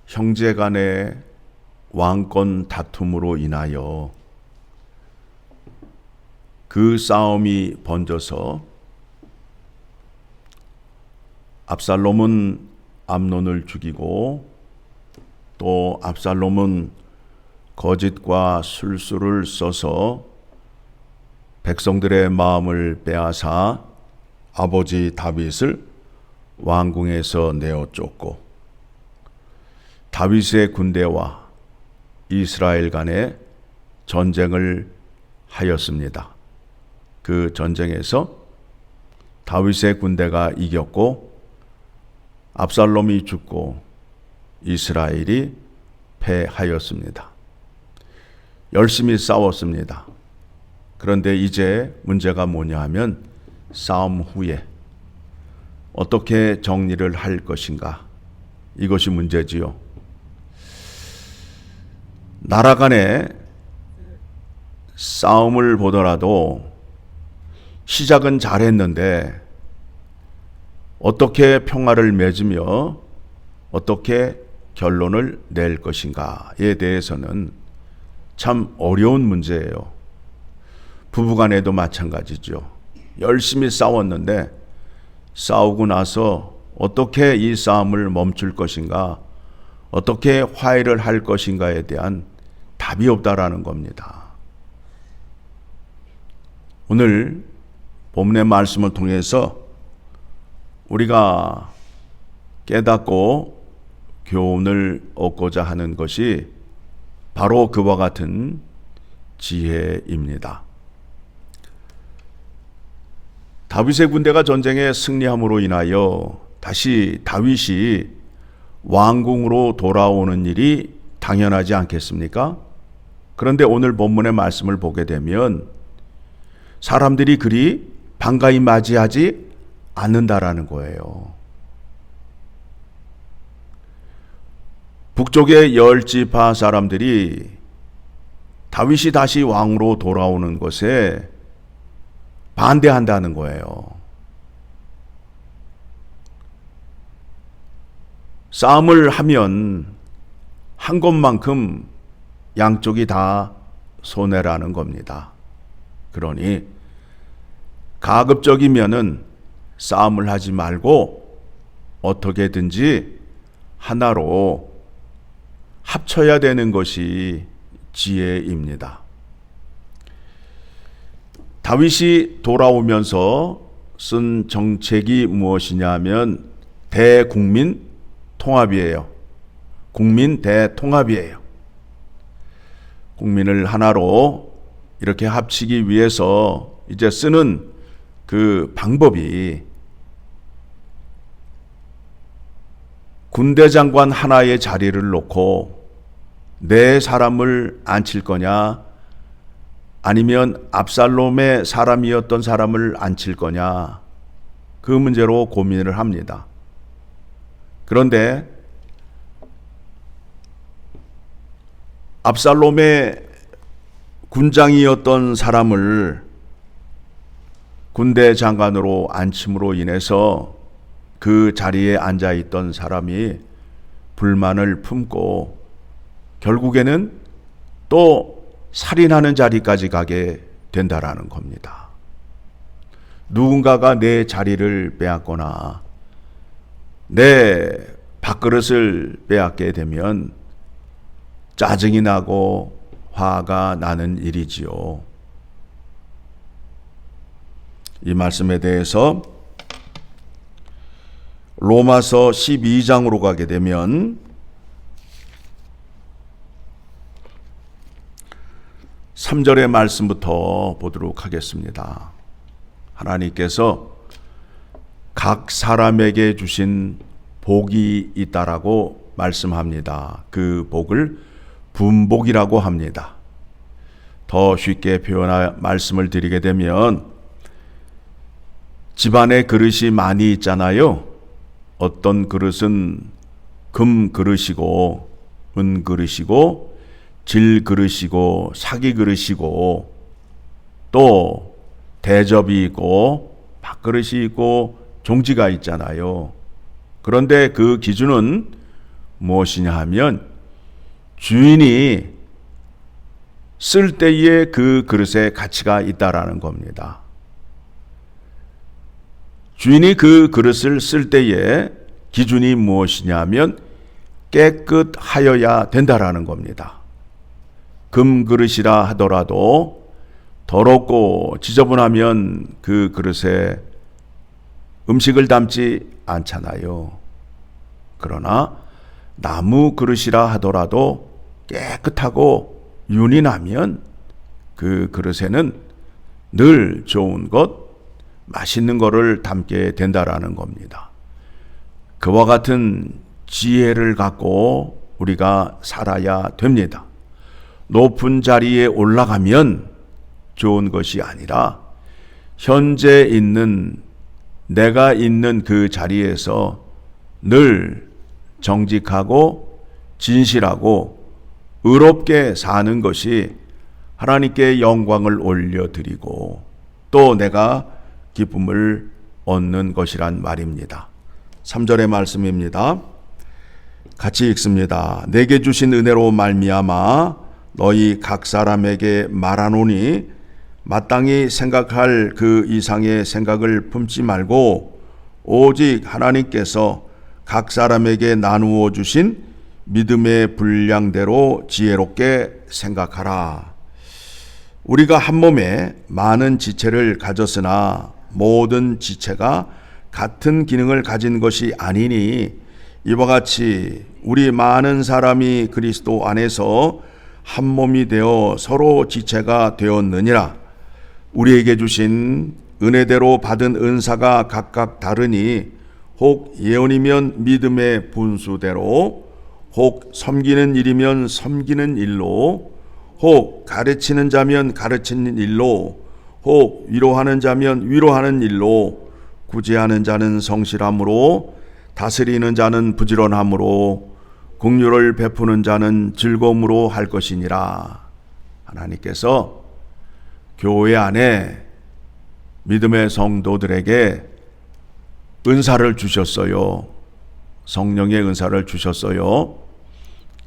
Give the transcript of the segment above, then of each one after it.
형제 간의 왕권 다툼으로 인하여 그 싸움이 번져서 압살롬은 암논을 죽이고 또 압살롬은 거짓과 술수를 써서 백성들의 마음을 빼앗아 아버지 다윗을 왕궁에서 내어 쫓고 다윗의 군대와 이스라엘 간의 전쟁을 하였습니다. 그 전쟁에서 다윗의 군대가 이겼고 압살롬이 죽고 이스라엘이 패하였습니다. 열심히 싸웠습니다. 그런데 이제 문제가 뭐냐 하면 싸움 후에 어떻게 정리를 할 것인가, 이것이 문제지요. 나라 간의 싸움을 보더라도 시작은 잘했는데 어떻게 평화를 맺으며 어떻게 결론을 낼 것인가에 대해서는 참 어려운 문제예요. 부부간에도 마찬가지죠. 열심히 싸웠는데 싸우고 나서 어떻게 이 싸움을 멈출 것인가, 어떻게 화해를 할 것인가에 대한 답이 없다라는 겁니다. 오늘 본문의 말씀을 통해서 우리가 깨닫고 교훈을 얻고자 하는 것이 바로 그와 같은 지혜입니다. 다윗의 군대가 전쟁에 승리함으로 인하여 다시 다윗이 왕궁으로 돌아오는 일이 당연하지 않겠습니까? 그런데 오늘 본문의 말씀을 보게 되면 사람들이 그리 반가이 맞이하지 않는다라는 거예요. 북쪽의 10지파 사람들이 다윗이 다시 왕으로 돌아오는 것에 반대한다는 거예요. 싸움을 하면 한 것만큼 양쪽이 다 손해라는 겁니다. 그러니 가급적이면은 싸움을 하지 말고 어떻게든지 하나로 합쳐야 되는 것이 지혜입니다. 다윗이 돌아오면서 쓴 정책이 무엇이냐면 대국민 통합이에요. 국민 대통합이에요. 국민을 하나로 이렇게 합치기 위해서 이제 쓰는 그 방법이 군대 장관 하나의 자리를 놓고 내 사람을 앉힐 거냐, 아니면 압살롬의 사람이었던 사람을 앉힐 거냐, 그 문제로 고민을 합니다. 그런데 압살롬의 군장이었던 사람을 군대 장관으로 앉힘으로 인해서 그 자리에 앉아 있던 사람이 불만을 품고 결국에는 또 살인하는 자리까지 가게 된다라는 겁니다. 누군가가 내 자리를 빼앗거나 내 밥그릇을 빼앗게 되면 짜증이 나고 화가 나는 일이지요. 이 말씀에 대해서 로마서 12장으로 가게 되면 3절의 말씀부터 보도록 하겠습니다. 하나님께서 각 사람에게 주신 복이 있다라고 말씀합니다. 그 복을 분복이라고 합니다. 더 쉽게 말씀을 드리게 되면 집안에 그릇이 많이 있잖아요. 어떤 그릇은 금 그릇이고 은 그릇이고 질 그릇이고 사기 그릇이고 또 대접이 있고 밥그릇이 있고 종지가 있잖아요. 그런데 그 기준은 무엇이냐 하면 주인이 쓸 때에 그 그릇에 가치가 있다라는 겁니다. 주인이 그 그릇을 쓸 때에 기준이 무엇이냐면 깨끗하여야 된다라는 겁니다. 금 그릇이라 하더라도 더럽고 지저분하면 그 그릇에 음식을 담지 않잖아요. 그러나 나무 그릇이라 하더라도 깨끗하고 윤이 나면 그 그릇에는 늘 좋은 것, 맛있는 것을 담게 된다라는 겁니다. 그와 같은 지혜를 갖고 우리가 살아야 됩니다. 높은 자리에 올라가면 좋은 것이 아니라 현재 있는 내가 있는 그 자리에서 늘 정직하고 진실하고 의롭게 사는 것이 하나님께 영광을 올려드리고 또 내가 기쁨을 얻는 것이란 말입니다. 3절의 말씀입니다. 같이 읽습니다. 내게 주신 은혜로 말미암아 너희 각 사람에게 말하노니 마땅히 생각할 그 이상의 생각을 품지 말고 오직 하나님께서 각 사람에게 나누어 주신 믿음의 분량대로 지혜롭게 생각하라. 우리가 한 몸에 많은 지체를 가졌으나 모든 지체가 같은 기능을 가진 것이 아니니 이와 같이 우리 많은 사람이 그리스도 안에서 한 몸이 되어 서로 지체가 되었느니라. 우리에게 주신 은혜대로 받은 은사가 각각 다르니 혹 예언이면 믿음의 분수대로, 혹 섬기는 일이면 섬기는 일로, 혹 가르치는 자면 가르치는 일로, 혹 위로하는 자면 위로하는 일로, 구제하는 자는 성실함으로, 다스리는 자는 부지런함으로, 긍휼을 베푸는 자는 즐거움으로 할 것이니라. 하나님께서 교회 안에 믿음의 성도들에게 은사를 주셨어요. 성령의 은사를 주셨어요.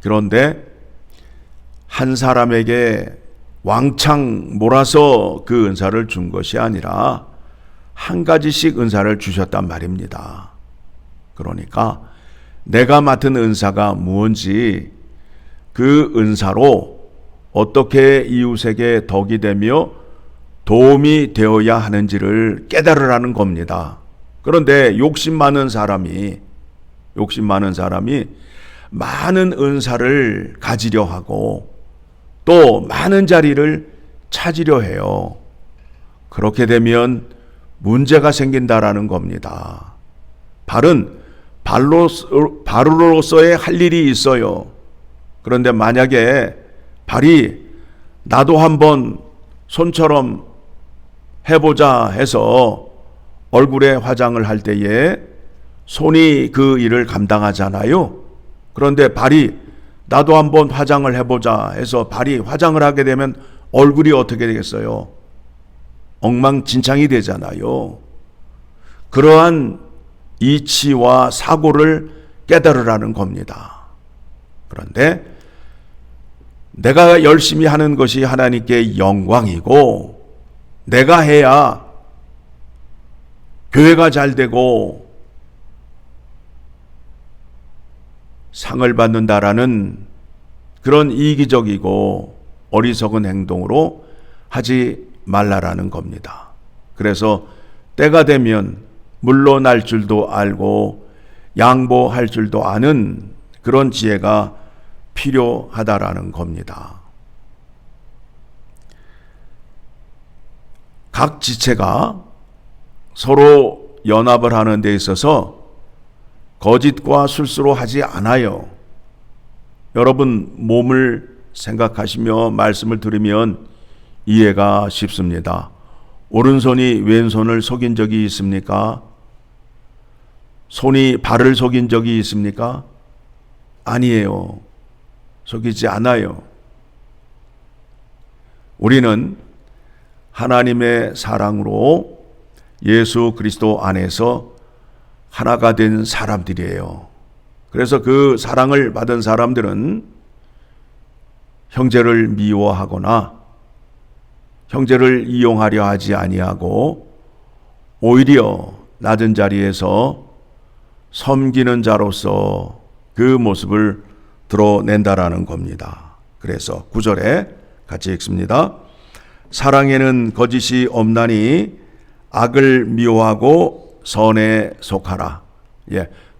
그런데 한 사람에게 왕창 몰아서 그 은사를 준 것이 아니라 한 가지씩 은사를 주셨단 말입니다. 그러니까 내가 맡은 은사가 무엇인지 그 은사로 어떻게 이웃에게 덕이 되며 도움이 되어야 하는지를 깨달으라는 겁니다. 그런데 욕심 많은 사람이 많은 은사를 가지려 하고 또 많은 자리를 찾으려 해요. 그렇게 되면 문제가 생긴다라는 겁니다. 바로로서의 할 일이 있어요. 그런데 만약에 발이 나도 한번 손처럼 해보자 해서 얼굴에 화장을 할 때에 손이 그 일을 감당하잖아요. 그런데 발이 나도 한번 화장을 해보자 해서 발이 화장을 하게 되면 얼굴이 어떻게 되겠어요? 엉망진창이 되잖아요. 그러한 이치와 사고를 깨달으라는 겁니다. 그런데 내가 열심히 하는 것이 하나님께 영광이고 내가 해야 교회가 잘 되고 상을 받는다라는 그런 이기적이고 어리석은 행동으로 하지 말라라는 겁니다. 그래서 때가 되면 물러날 줄도 알고 양보할 줄도 아는 그런 지혜가 필요하다라는 겁니다. 각 지체가 서로 연합을 하는 데 있어서 거짓과 술수로 하지 않아요. 여러분 몸을 생각하시며 말씀을 들으면 이해가 쉽습니다. 오른손이 왼손을 속인 적이 있습니까? 손이 발을 속인 적이 있습니까? 아니에요. 속이지 않아요. 우리는 하나님의 사랑으로 예수 그리스도 안에서 하나가 된 사람들이에요. 그래서 그 사랑을 받은 사람들은 형제를 미워하거나 형제를 이용하려 하지 아니하고 오히려 낮은 자리에서 섬기는 자로서 그 모습을 드러낸다라는 겁니다. 그래서 9절에 같이 읽습니다. 사랑에는 거짓이 없나니 악을 미워하고 선에 속하라.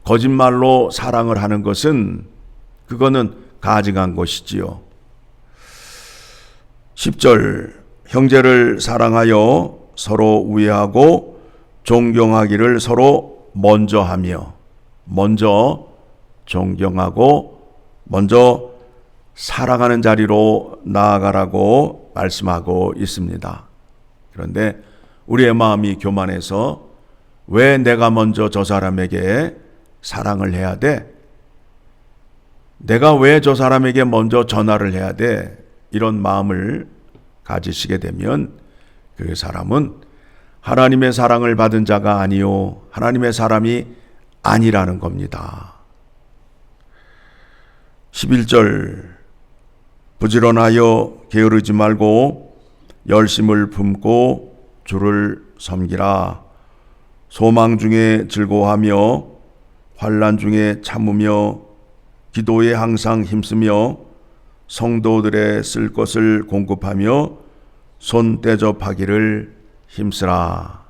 거짓말로 사랑을 하는 것은 그거는 가증한 것이지요. 10절 형제를 사랑하여 서로 우애하고 존경하기를 서로 먼저 하며, 먼저 존경하고 먼저 사랑하는 자리로 나아가라고 말씀하고 있습니다. 그런데 우리의 마음이 교만해서 왜 내가 먼저 저 사람에게 사랑을 해야 돼? 내가 왜 저 사람에게 먼저 전화를 해야 돼? 이런 마음을 가지시게 되면 그 사람은 하나님의 사랑을 받은 자가 아니요 하나님의 사람이 아니라는 겁니다. 11절 부지런하여 게으르지 말고 열심을 품고 주를 섬기라. 소망 중에 즐거워하며 환난 중에 참으며 기도에 항상 힘쓰며 성도들의 쓸 것을 공급하며 손 대접하기를 힘쓰라.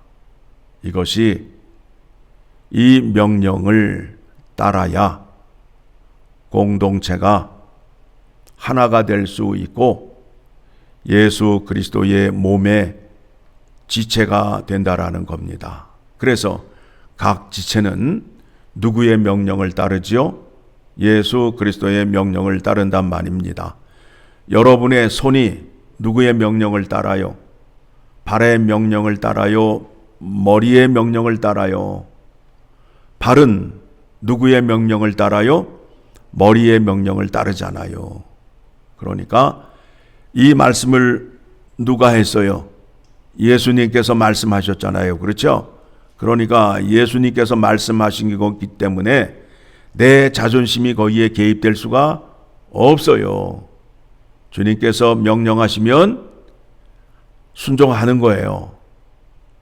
이것이 이 명령을 따라야 공동체가 하나가 될 수 있고 예수 그리스도의 몸의 지체가 된다라는 겁니다. 그래서 각 지체는 누구의 명령을 따르지요? 예수 그리스도의 명령을 따른단 말입니다. 여러분의 손이 누구의 명령을 따라요? 발의 명령을 따라요? 머리의 명령을 따라요? 발은 누구의 명령을 따라요? 머리의 명령을 따르잖아요. 그러니까 이 말씀을 누가 했어요? 예수님께서 말씀하셨잖아요. 그렇죠? 그러니까 예수님께서 말씀하신 거기 때문에 내 자존심이 거기에 개입될 수가 없어요. 주님께서 명령하시면 순종하는 거예요.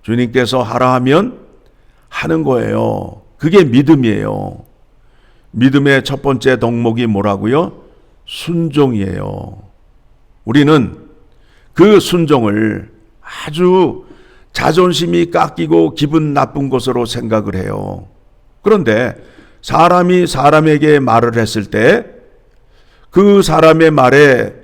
주님께서 하라 하면 하는 거예요. 그게 믿음이에요. 믿음의 첫 번째 덕목이 뭐라고요? 순종이에요. 우리는 그 순종을 아주 자존심이 깎이고 기분 나쁜 것으로 생각을 해요. 그런데 사람이 사람에게 말을 했을 때 그 사람의 말에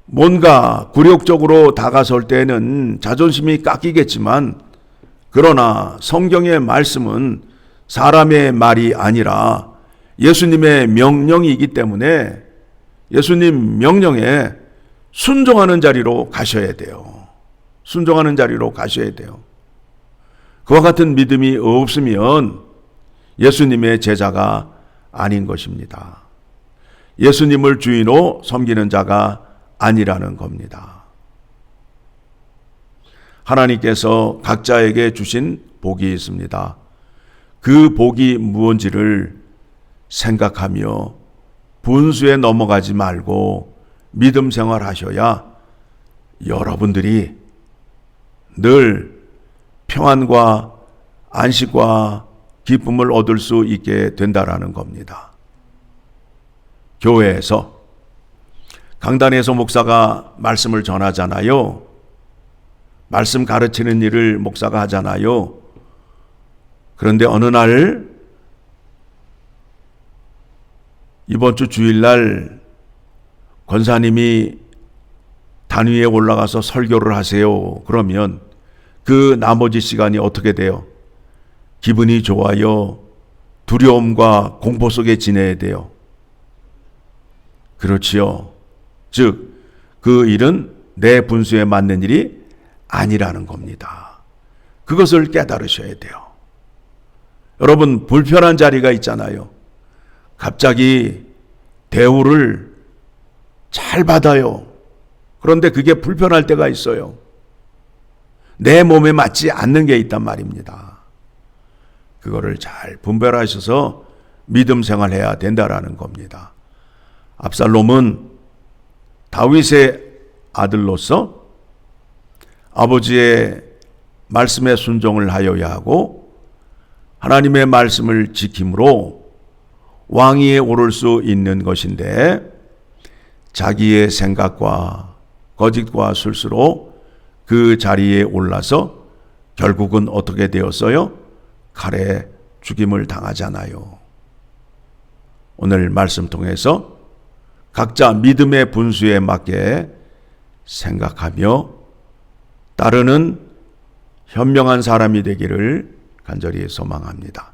뭔가 굴욕적으로 다가설 때는 자존심이 깎이겠지만, 그러나 성경의 말씀은 사람의 말이 아니라 예수님의 명령이기 때문에 예수님 명령에 순종하는 자리로 가셔야 돼요. 순종하는 자리로 가셔야 돼요. 그와 같은 믿음이 없으면 예수님의 제자가 아닌 것입니다. 예수님을 주인으로 섬기는 자가 아니라는 겁니다. 하나님께서 각자에게 주신 복이 있습니다. 그 복이 무엇인지를 생각하며 분수에 넘어가지 말고 믿음 생활하셔야 여러분들이 늘 평안과 안식과 기쁨을 얻을 수 있게 된다라는 겁니다. 교회에서 강단에서 목사가 말씀을 전하잖아요. 말씀 가르치는 일을 목사가 하잖아요. 그런데 어느 날 이번 주 주일날 권사님이 단위에 올라가서 설교를 하세요. 그러면 그 나머지 시간이 어떻게 돼요? 기분이 좋아요? 두려움과 공포 속에 지내야 돼요? 그렇지요. 즉, 그 일은 내 분수에 맞는 일이 아니라는 겁니다. 그것을 깨달으셔야 돼요. 여러분, 불편한 자리가 있잖아요. 갑자기 대우를 잘 받아요. 그런데 그게 불편할 때가 있어요. 내 몸에 맞지 않는 게 있단 말입니다. 그거를 잘 분별하셔서 믿음 생활해야 된다라는 겁니다. 압살롬은 다윗의 아들로서 아버지의 말씀에 순종을 하여야 하고 하나님의 말씀을 지킴으로 왕위에 오를 수 있는 것인데, 자기의 생각과 거짓과 술수로 그 자리에 올라서 결국은 어떻게 되었어요? 칼에 죽임을 당하잖아요. 오늘 말씀 통해서 각자 믿음의 분수에 맞게 생각하며 따르는 현명한 사람이 되기를 간절히 소망합니다.